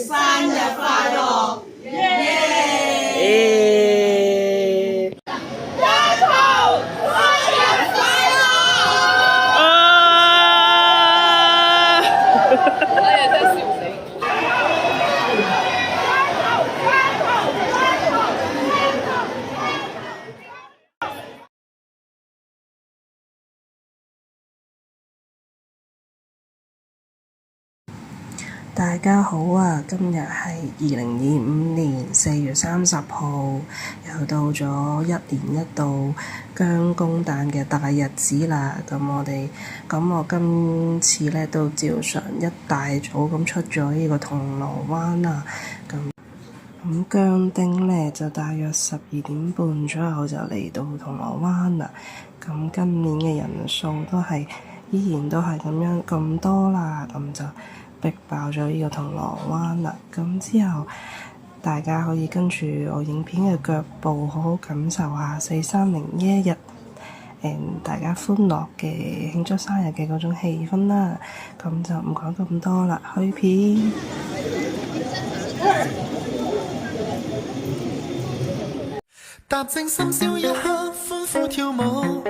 生日快樂！耶！大家好啊！今日係2025年4月30號，又到咗一年一度薑公誕嘅大日子啦。我今次咧都照常一大早咁出咗呢個銅鑼灣啦。咁薑丁咧就大約12點半左右就嚟到銅鑼灣啦。咁今年嘅人數依然都係咁樣咁多啦，咁就逼爆咗呢個銅鑼灣啦。咁之後大家可以跟住我影片嘅腳步，好好感受下430大家歡樂嘅慶祝生日嘅嗰種氣氛啦。咁就唔講咁多啦，去片。踏正深宵一刻，歡呼跳舞，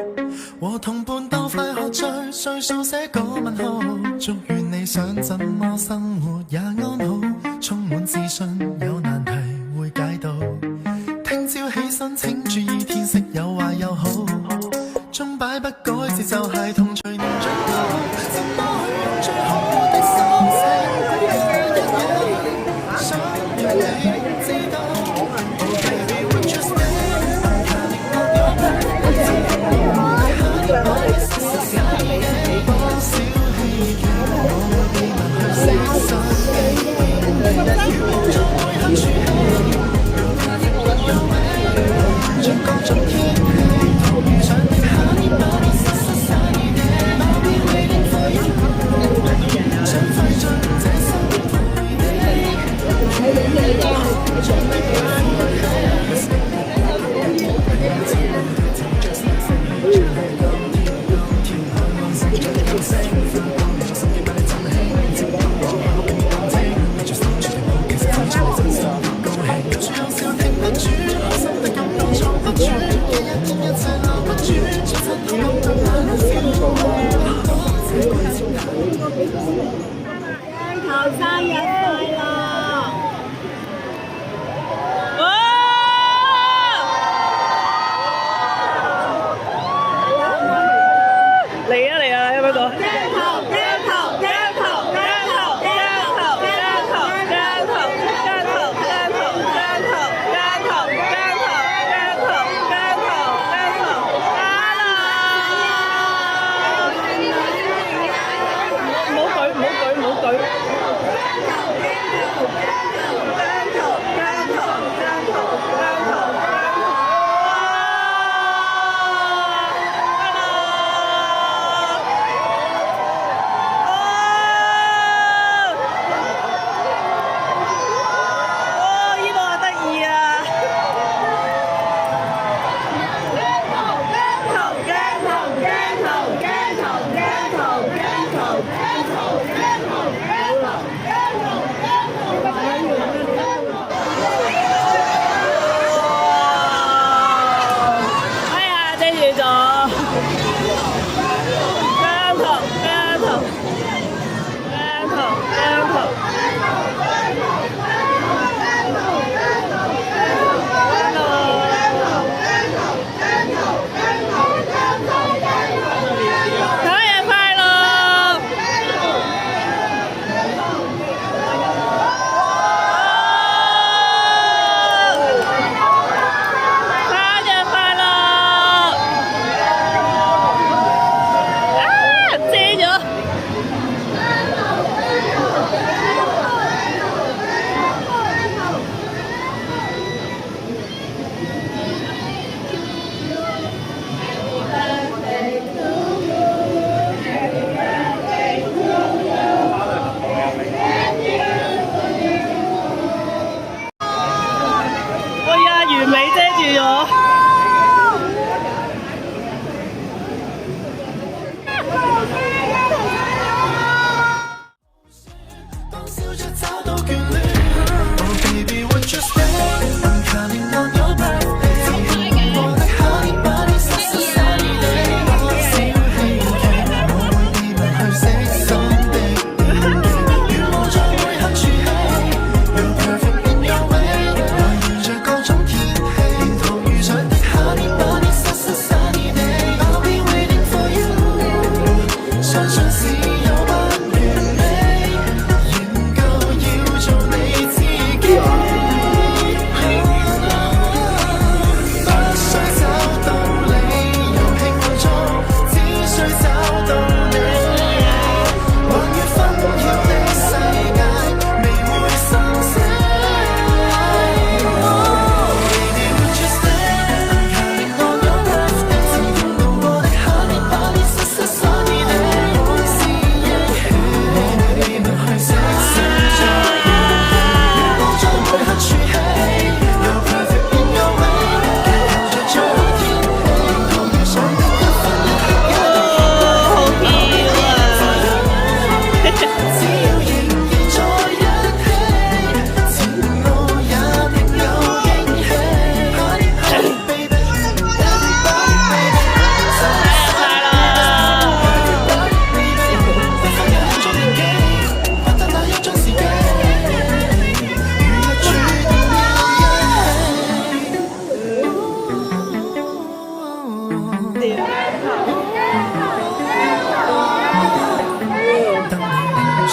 和同伴鬥快喝醉，歲數寫個問號。祝願你想怎麼生活也安好，充滿自信，有難題會解到。聽朝起身請注意天色有壞有好，鐘擺不改節奏係同隨年長高，怎麼去用最好的心情過一日？想讓你知道。生日快樂！嚟啊，有冇講？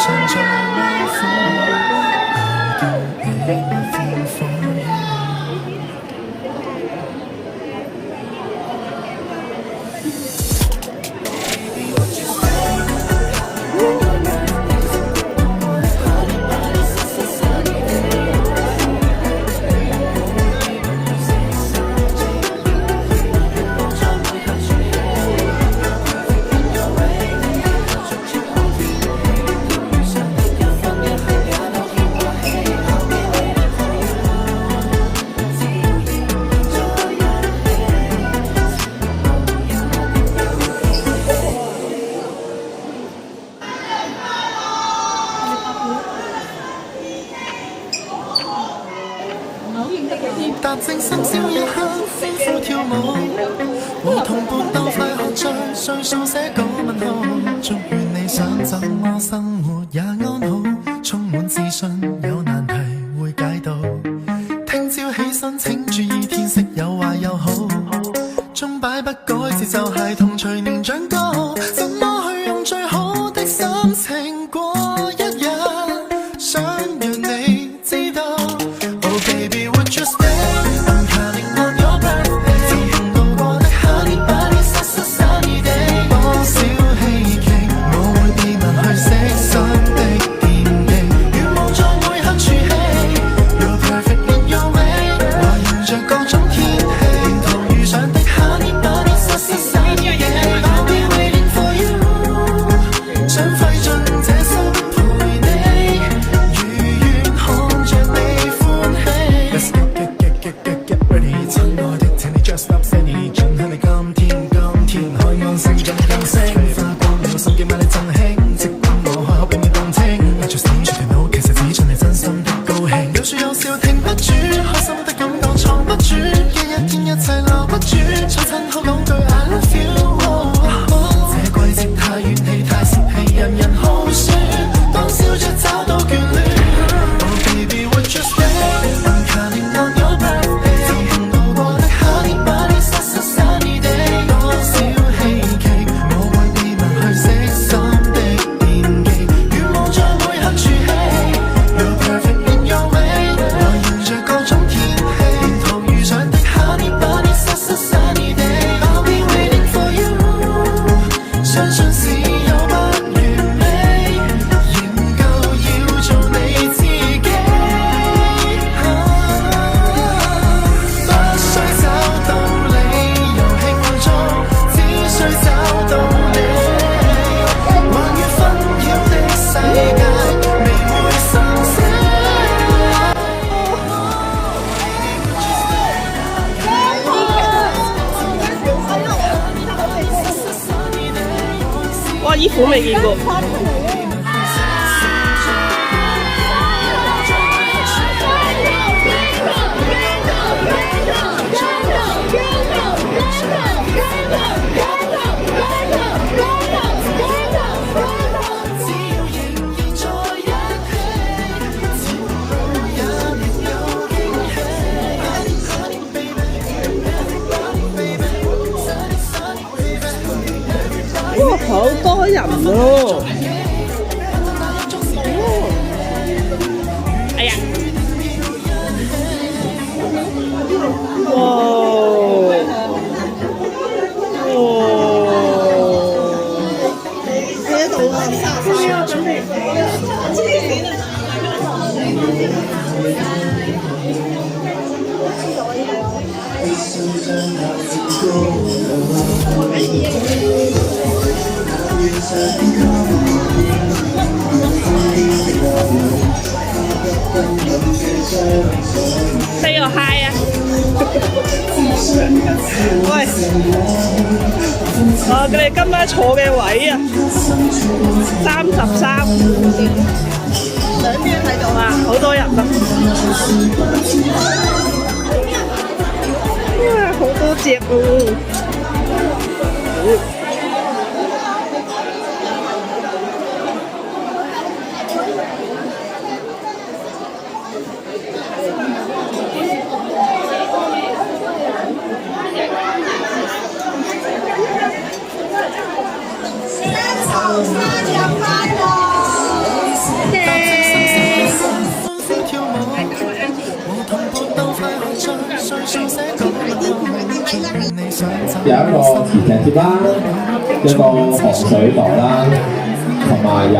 想做窩夫，I'll do anything for you。踏正深宵一刻，歡呼跳舞，和同伴鬥快喝醉，歲數寫個問號。祝願你想怎麼生活也安好，充滿自信，有難題會解到。聽朝起身請注意天色有壞有好，鐘擺不改節奏，孩童隨年長高，怎麼去用最好的心情過一日？想讓你知道，Oh baby would you stay？I'm counting on your birthday， 曾經路過的 Honey Bunny Sunny Day， 多少希冀，我會秘密去識新的電影，願望在每刻儲起 You're perfect in your way， 懷疑着各種天氣，沿途遇上的 Honey Bunny Sunny Day，I'll be waiting for you， 想費盡這生陪你，如願看着你歡喜。Let's get ready， 親愛的，請你 just stop Sandy， 盡享你今天海岸線盡任性，花光了心機買你贈興，即管我開口俾你動聽，握住閃出條腦，其實只盡你真心的高興，有說有笑停不住，開心的感覺藏不住，一天一切留不住，再親口講句 I love you，這季節太怨氣太泄氣，人人好説，當笑着找到眷戀。Oh baby would you stay？I'm counting on your birthday， 曾經路過的 Honey Bunny Sunny Day， 多少希冀，我會秘密去識心的惦記，願望在每刻儲起 You're perfect in your way， 來迎着各種天氣，沿途遇上的 Honey Bunny Sunny Day，I'll be waiting for you， 相信是有不完美，仍舊要做你自己，不需找到理由慶祝，只需找到你，橫越紛擾的世界，未會生死。哇！衣服未見過。哇！好多人喎。哎呀！哇！Say your hi 啊！喂，佢哋今晚坐嘅位啊，33，兩邊睇到啊，好多人啊！哇，好多隻喎！生日快樂！有一個磁石貼啦，一個防水袋啦，同埋有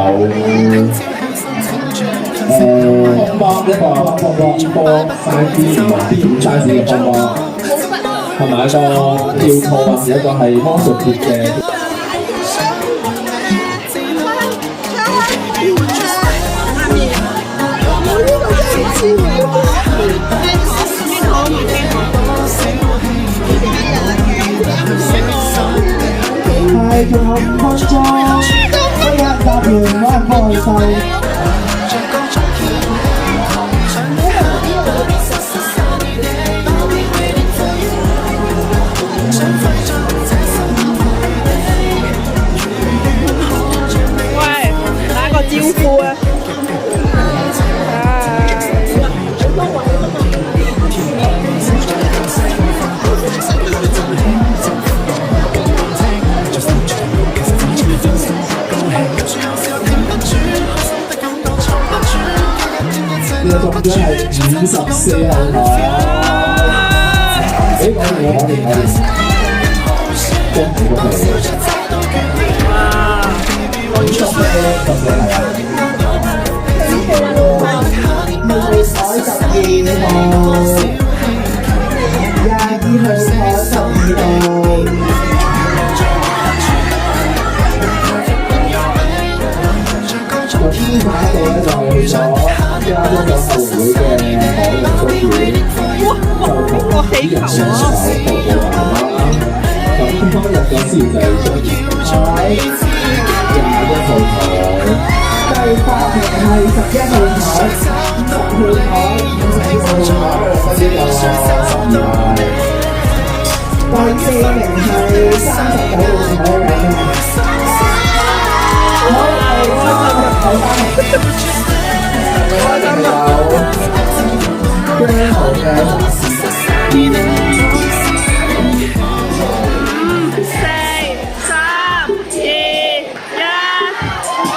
風波，一個風波 size 唔同 B5 size 嘅風波，同埋一個吊套啊，有一個係魔術貼嘅。係仲有5分鐘，一日答完冇人幫我收。喂，打個招呼啊！呢個中獎係54號台。誒，我哋，恭喜！哇！恭喜係啊！台12號，22號台12號。個 T 牌度咧就去咗加咗個後會嘅海洋公園，就同啲人上手徒步行啦。咁當日嗰時就係出現喺21號台，第8名係11號台、10號台、50號台，跟住就12台。第4名係39號台嚟嘅。好，我哋開心入口翻嚟。我哋有姜豪嘅4、3、2、1，哇！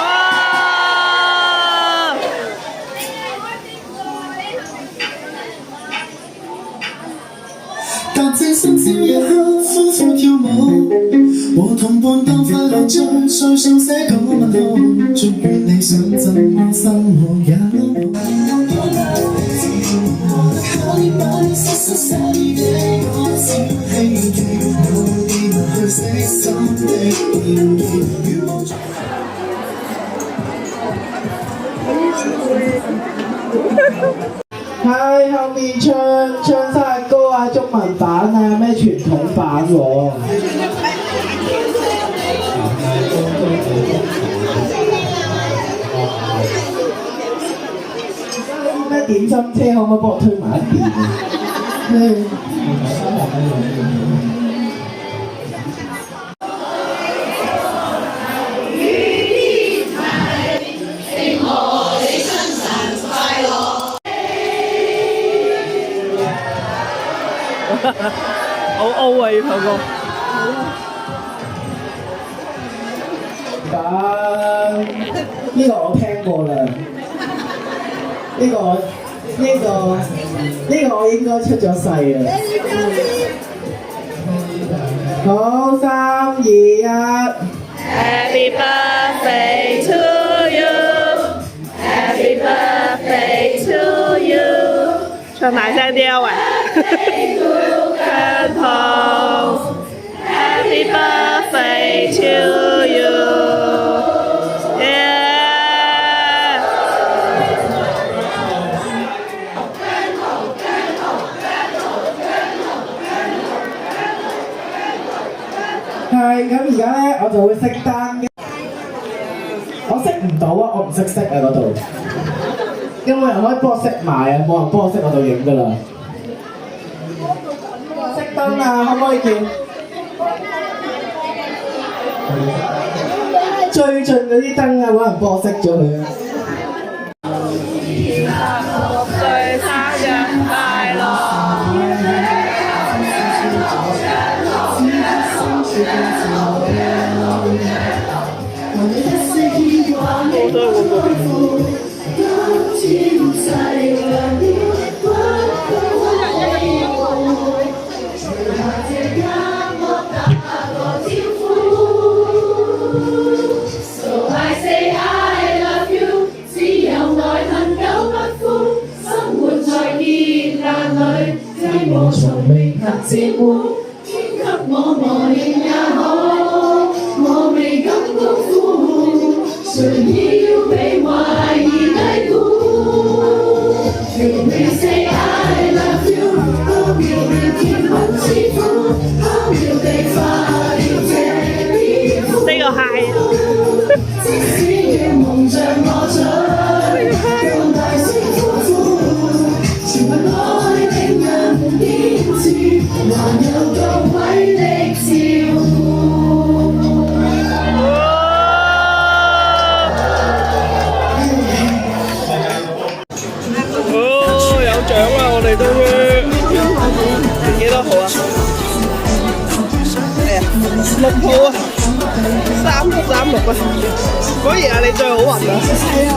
踏正深宵夜刻，歡呼跳舞，和同伴鬥快樂在歲數寫個問號，祝願你想怎麼生活也好。係後面唱生日歌啊，中文版啊，咩傳統版喎？咩點心車可唔可以幫我推埋一邊啊？好 O 啊！要唱歌。咁呢個我聽過啦，呢個我應該出咗世啦。好，3、2、1。Happy birthday to you, Happy birthday to you。唱大聲啲啊喂！Happy birthday to you, yeah！ 係咁，而家咧我就會熄單嘅。我熄唔到啊，我唔識熄啊嗰度。有冇人可以幫我熄埋啊？冇人幫我熄我就影㗎啦。熄燈啊，可唔可以見？最盡嗰啲燈啊，冇人幫我熄咗佢啊！歲生日快樂！我都係咁講。我從未及折磨，天給我磨練也好，我未敢高呼，誰要被懷疑低估？Will they say I love you? How will they keep on cheerful? How will they fight every fool? 呢個係即使要蒙着我嘴，讓大聲呼呼，全為愛令人堅持，還有各位的照顧。哦，有獎啦！我哋都幾多號啊？係啊，6號啊，336啊！果然係你最好運啊！係啊。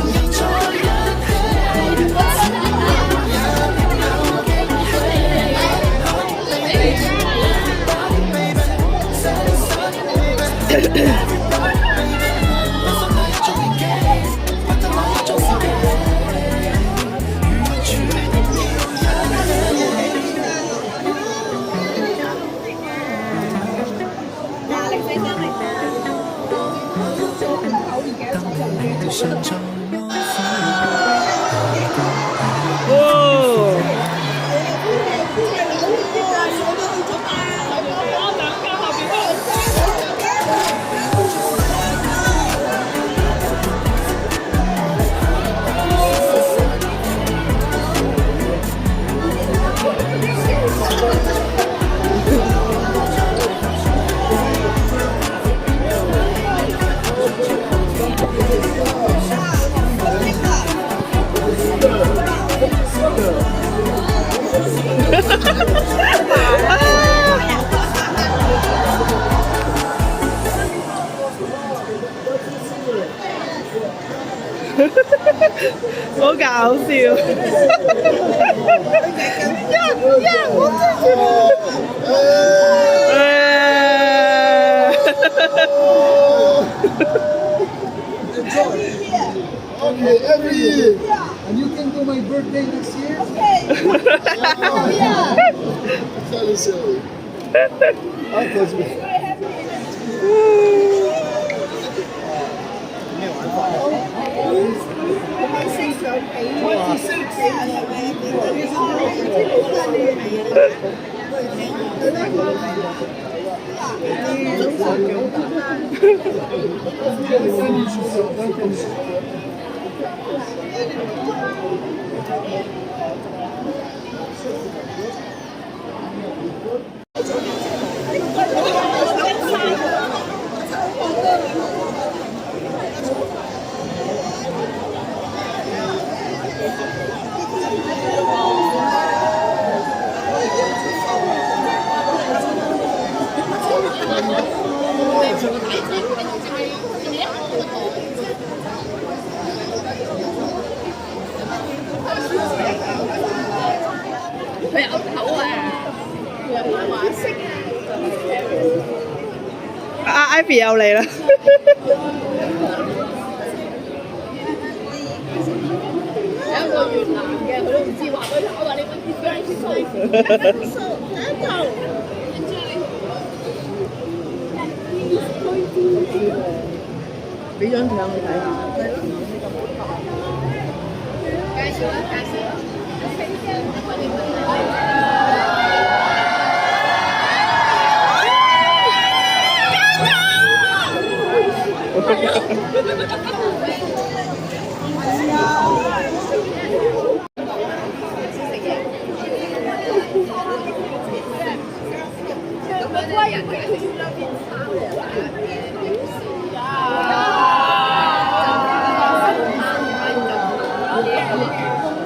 好搞笑！Okay, every year. And you can do my birthday next year? Yeah. It's very silly. Uncle's me. Ivy 又嚟啦！有一個越南嘅，佢都唔知話佢，我話你點樣去收？俾張相佢睇下。介紹啊，介紹啊！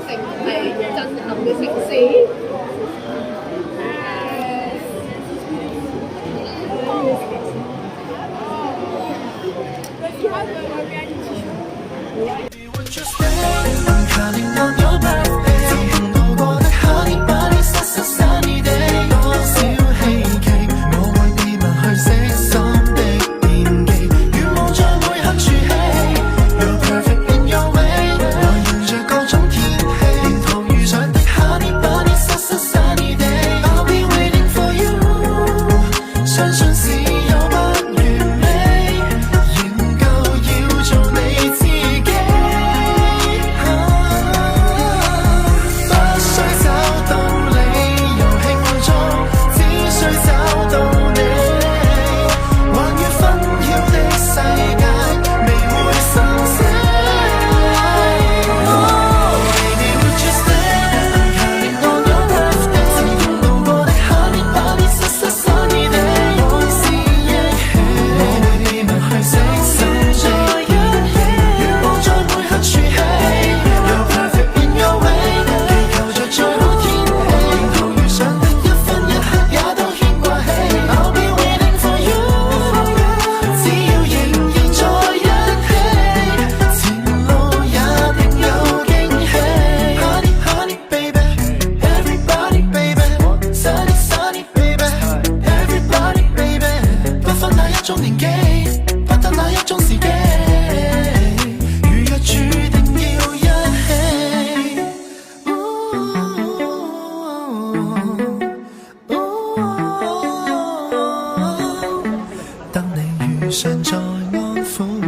城係震撼嘅城市。常在安撫。